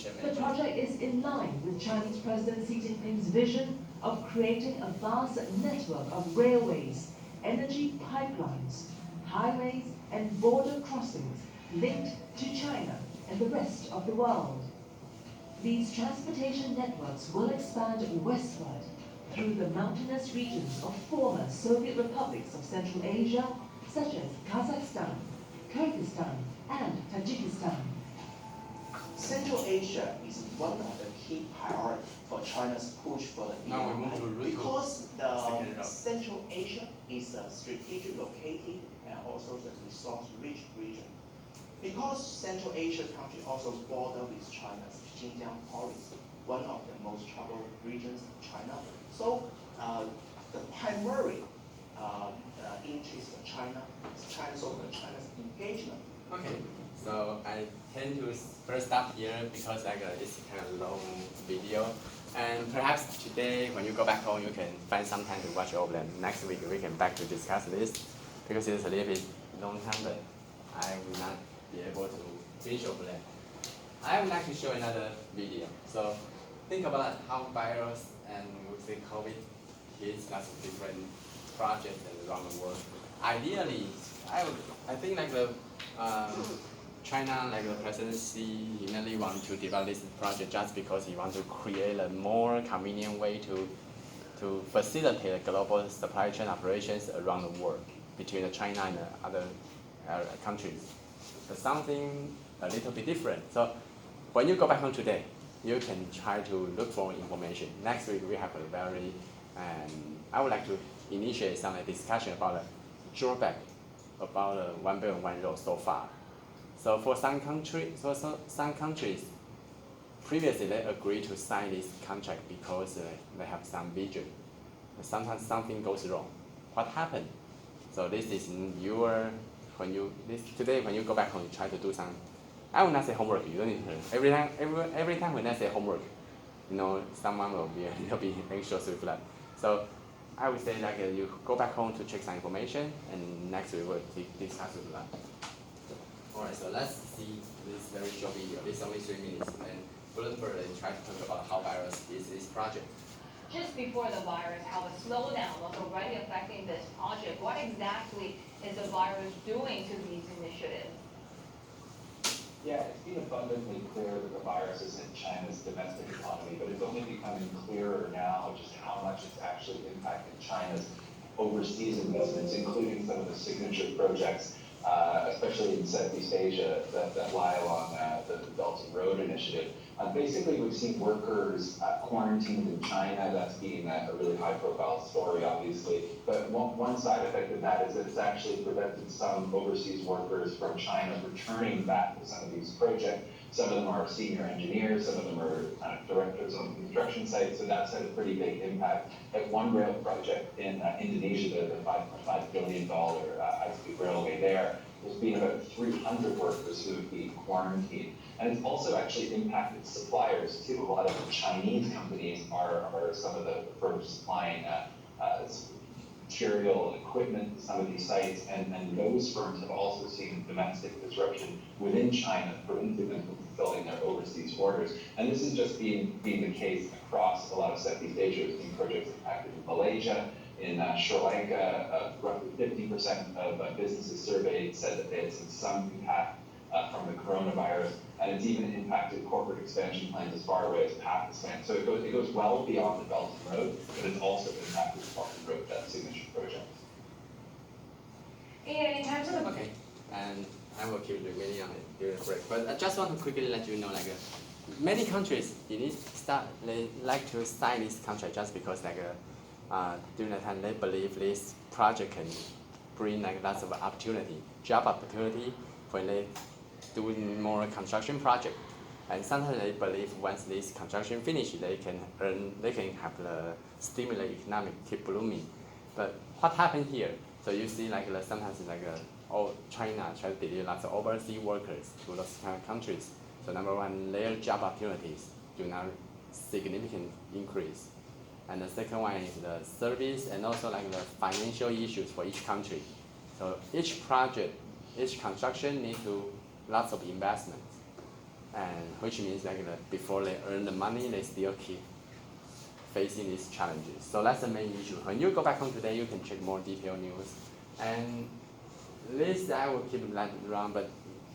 The project is in line with Chinese President Xi Jinping's vision of creating a vast network of railways, energy pipelines, highways, and border crossings linked to China and the rest of the world. These transportation networks will expand westward through the mountainous regions of former Soviet republics of Central Asia, such as Kazakhstan, Kyrgyzstan, and Tajikistan. Central Asia is one of the key priorities for China's push for the BRI because the Central Asia is a strategic located and also the resource-rich region. Because Central Asia countries also border with China's Xinjiang province, one of the most troubled regions of China. So the primary interest of China is China's engagement. Okay, so I tend to first stop here because it's kind of long video. And perhaps today when you go back home, you can find some time to watch all of them. Next week we can back to discuss this because it's a little bit long time, but I will not be able to finish all of them. I would like to show another video. So think about how virus and we say COVID hits lots of different projects around the world. Ideally, I think like the China, like the President Xi, he really want to develop this project just because he wants to create a more convenient way to facilitate global supply chain operations around the world between China and other countries. So something a little bit different. So when you go back home today, you can try to look for information. Next week we have a very, I would like to initiate some discussion about the drawback about 1 Belt and 1 Road so far. So for some countries, previously they agreed to sign this contract because they have some vision. Sometimes something goes wrong. What happened? So this is today when you go back home, you try to do some. I will not say homework. You don't need to. Every time when I say homework, someone will be a little bit anxious with that. So I would say like you go back home to check some information, and next we will discuss with that. Alright, so let's see this very short video. It's only 3 minutes, and we'll further try to talk about how virus is this project. Just before the virus, how the slowdown was already affecting this project. What exactly is the virus doing to these initiatives? Yeah, it's been abundantly clear that the virus is in China's domestic economy, but it's only becoming clearer now just how much it's actually impacted China's overseas investments, including some of the signature projects, especially in Southeast Asia, that lie along the Belt and Road Initiative. Basically, we've seen workers quarantined in China. That's been a really high-profile story, obviously. But one side effect of that is that it's actually prevented some overseas workers from China returning back to some of these projects. Some of them are senior engineers, some of them are kind of directors on construction sites, so that's had a pretty big impact. At one rail project in Indonesia, the $5.5 billion high-speed railway there, there's been about 300 workers who have been quarantined. And it's also actually impacted suppliers too. A lot of the Chinese companies are some of the firms supplying material and equipment to some of these sites, and those firms have also seen domestic disruption within China, preventing them from fulfilling their overseas orders. And this has just been the case across a lot of Southeast Asia. We've seen projects impacted in Malaysia, in Sri Lanka. Roughly 50% of businesses surveyed said that they had seen some impact from the coronavirus, and it's even impacted corporate expansion plans as far away as Pakistan. So it goes well beyond the Belt and Road, but it's also impacted the Belt and Road, that signature project. And in terms of Okay, and I will keep remaining on it during the break. But I just want to quickly let you know, many countries they like to sign this contract just because during the time they believe this project can bring lots of opportunity, job opportunity when they do more construction project. And sometimes they believe once this construction finished, they can have the stimulate economic keep blooming. But what happened here? So you see sometimes China try to deliver lots of overseas workers to those kind of countries. So number one, their job opportunities do not significant increase. And the second one is the service and also the financial issues for each country. So each project, each construction needs lots of investments. and which means like before they earn the money, they still keep facing these challenges. So that's the main issue. When you go back home today, you can check more detailed news. And this I will keep that around, but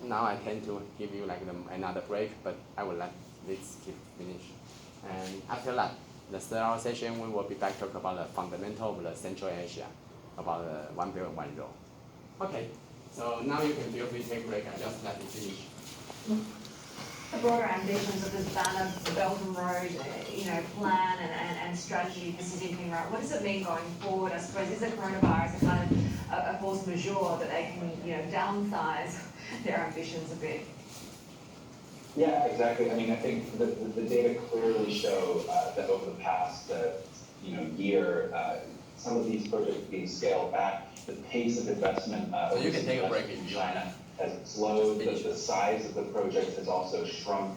now I tend to give you like another break, but I will let this keep finish. And after that, the third hour session, we will be back to talk about the fundamental of the Central Asia, about the One Belt and One Road. Okay, so now you can feel free to take a break. I just let it finish. The broader ambitions of this banner, the Belt and Road, plan and strategy for Xi Jinping, right? What does it mean going forward? I suppose is the coronavirus a kind of a force majeure that they can, downsize their ambitions a bit? Yeah, exactly. I mean, I think the data clearly show that over the past year, some of these projects being scaled back. The pace of investment so you can take a break in China has slowed. The size of the project has also shrunk.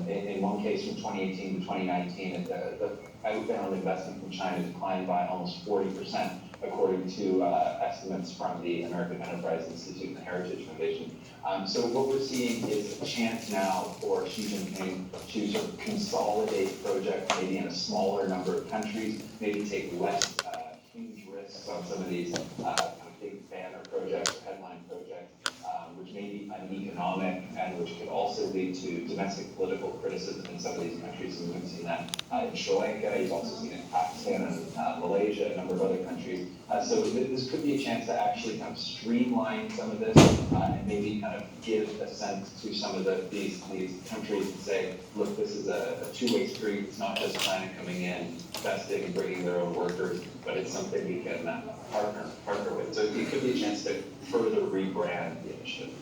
In one case, from 2018 to 2019, the outbound investment from China declined by almost 40%, according to estimates from the American Enterprise Institute and the Heritage Foundation. So what we're seeing is a chance now for Xi Jinping to sort of consolidate projects maybe in a smaller number of countries, maybe take less huge risks on some of these kind of big banner projects or headline projects, which may be uneconomic and which could also lead to domestic political criticism in some of these countries. And we've seen that in Sri Lanka, you've also seen it in Pakistan and Malaysia, a number of other countries. So this could be a chance to actually kind of streamline some of this and maybe kind of give a sense to some of these countries and say, look, this is a two-way street. It's not just China coming in, investing and bringing their own workers, but it's something we can partner with. So it could be a chance to further rebrand the initiative.